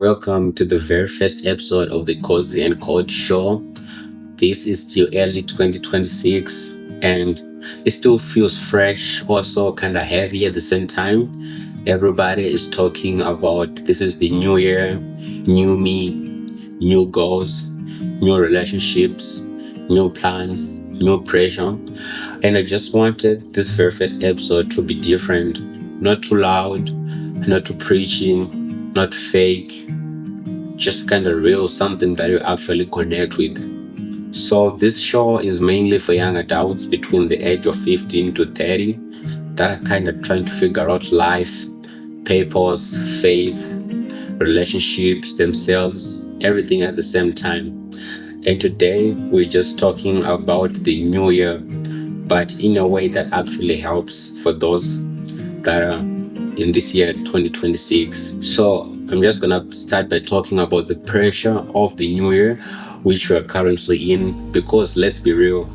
Welcome to the very first episode of the Cozy and Cold Show. This is still early 2026 and it still feels fresh, also kind of heavy at the same time. Everybody is talking about this is the new year, new me, new goals, new relationships, new plans, new pressure. And I just wanted this very first episode to be different, not too loud, not too preaching, not fake, just kind of real, something that you actually connect with. So this show is mainly for young adults between the age of 15 to 30 that are kind of trying to figure out life, purpose, faith, relationships, themselves, everything at the same time. And today we're just talking about the new year, but in a way that actually helps for those that are in this year 2026. So I'm just gonna start by talking about the pressure of the new year which we are currently in, because let's be real,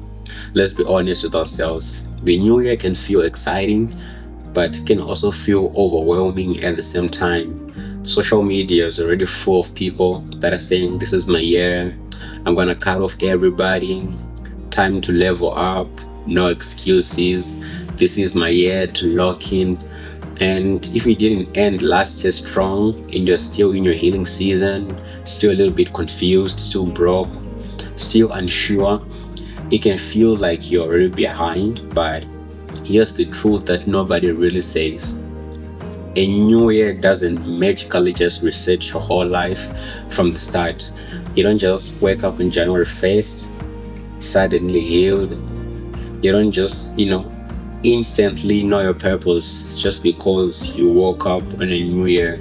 let's be honest with ourselves. The new year can feel exciting but can also feel overwhelming at the same time. Social media is already full of people that are saying this is my year, I'm gonna cut off everybody, time to level up, no excuses, this is my year to lock in. And if you didn't end last year strong and you're still in your healing season, still a little bit confused, still broke, still unsure, it can feel like you're already behind. But here's the truth that nobody really says. A new year doesn't magically just reset your whole life from the start. You don't just wake up on January 1st, suddenly healed. You don't just, instantly know your purpose just because you woke up on a new year.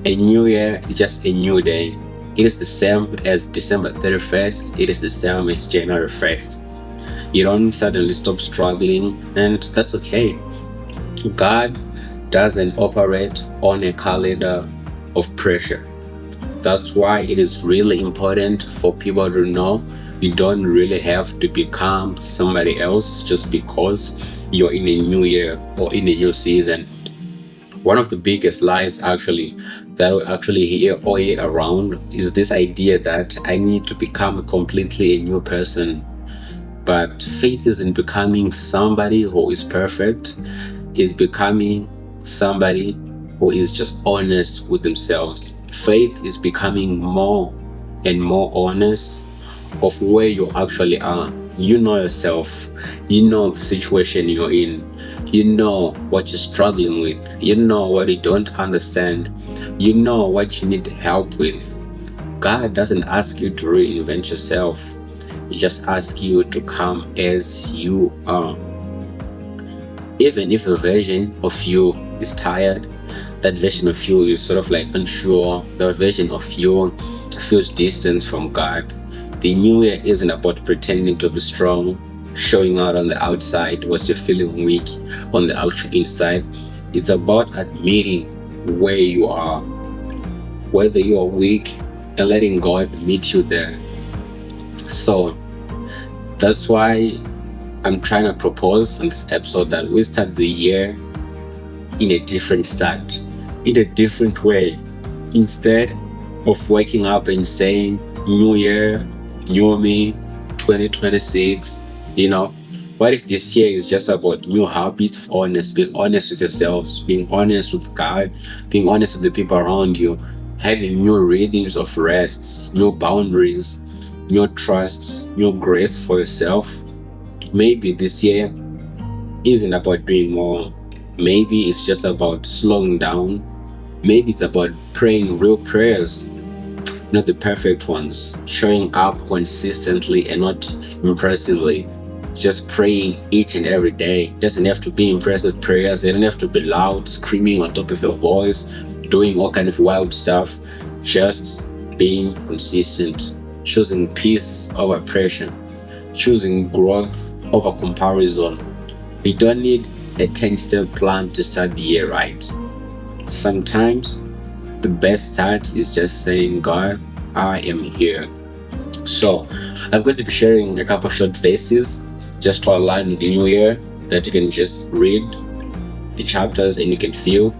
A new year is just a new day. It is the same as December 31st. It is the same as January 1st. You don't suddenly stop struggling, and that's okay. God doesn't operate on a calendar of pressure. That's why it is really important for people to know you don't really have to become somebody else just because you're in a new year or in a new season. One of the biggest lies actually that we actually hear all year around is this idea that I need to become completely a new person. But faith isn't becoming somebody who is perfect, it's becoming somebody who is just honest with themselves. Faith is becoming more and more honest of where you actually are. You know yourself, you know the situation you're in, you know what you're struggling with, you know what you don't understand, you know what you need help with. God doesn't ask you to reinvent yourself, He just asks you to come as you are. Even if a version of you is tired, that version of you is sort of like unsure, that version of you feels distant from God. The new year isn't about pretending to be strong, showing out on the outside whilst you're feeling weak on the actual inside. It's about admitting where you are, whether you are weak, and letting God meet you there. So that's why I'm trying to propose on this episode that we start the year in a different start, in a different way. Instead of waking up and saying, New Year, New Me, 2026, what if this year is just about new habits of honest, being honest with yourselves, being honest with God, being honest with the people around you, having new rhythms of rest, new boundaries, new trust, new grace for yourself. Maybe this year isn't about doing more. Maybe it's just about slowing down. Maybe it's about praying real prayers, not the perfect ones, showing up consistently and not impressively. Just praying each and every day. Doesn't have to be impressive prayers. They don't have to be loud, screaming on top of your voice, doing all kind of wild stuff. Just being consistent, choosing peace over pressure, choosing growth over comparison. You don't need a 10-step plan to start the year right. Sometimes the best start is just saying, God, I am here. So I'm going to be sharing a couple short verses just to align with the new year that you can just read the chapters and you can feel.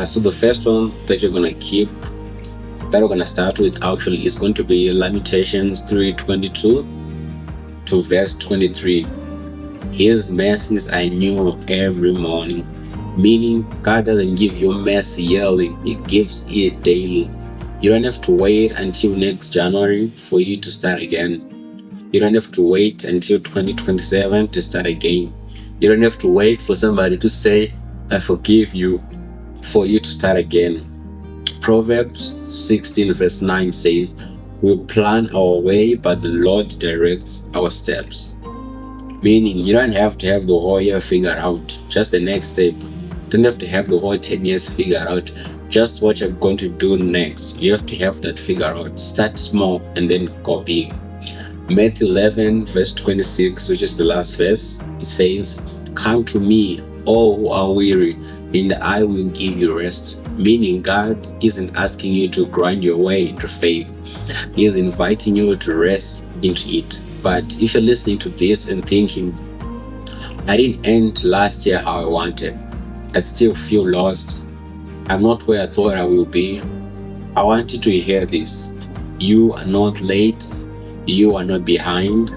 So the first one that you're going to keep that we're gonna start with actually is going to be Lamentations 3:22 to verse 23. His mercies are new every morning. Meaning, God doesn't give you mercy yearly, He gives it daily. You don't have to wait until next January for you to start again. You don't have to wait until 2027 to start again. You don't have to wait for somebody to say, I forgive you, for you to start again. Proverbs 16 verse 9 says, we plan our way, but the Lord directs our steps. Meaning, you don't have to have the whole year figured out, just the next step. You don't have to have the whole 10 years figured out, just what you're going to do next. You have to have that figured out. Start small and then go big. Matthew 11 verse 26, which is the last verse, it says, come to me, all who are weary, and I will give you rest. Meaning, God isn't asking you to grind your way into faith. He is inviting you to rest into it. But if you're listening to this and thinking, I didn't end last year how I wanted, I still feel lost, I'm not where I thought I will be, I want you to hear this. You are not late, you are not behind,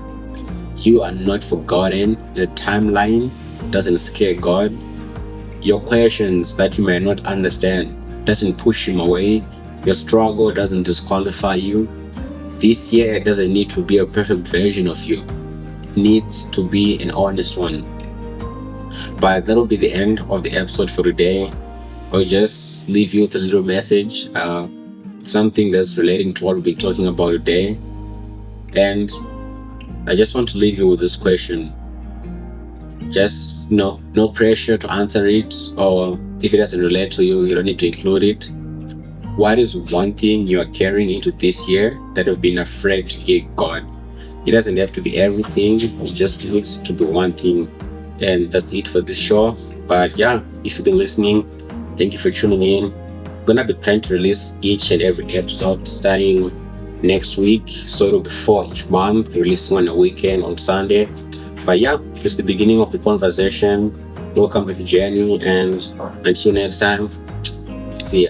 you are not forgotten. The timeline doesn't scare God. Your questions that you may not understand doesn't push Him away. Your struggle doesn't disqualify you. This year doesn't need to be a perfect version of you. It needs to be an honest one. But that'll be the end of the episode for today. I'll just leave you with a little message, something that's relating to what we'll be talking about today. And I just want to leave you with this question. Just no pressure to answer it, or if it doesn't relate to you, you don't need to include it. What is one thing you are carrying into this year that you've been afraid to hear God? It doesn't have to be everything, it just needs to be one thing. And that's it for this show. But yeah, if you've been listening, thank you for tuning in. I'm gonna be trying to release each and every episode starting next week, so it'll be 4 each month, releasing on a weekend on Sunday. But yeah, it's the beginning of the conversation. Welcome to the journey, and until next time,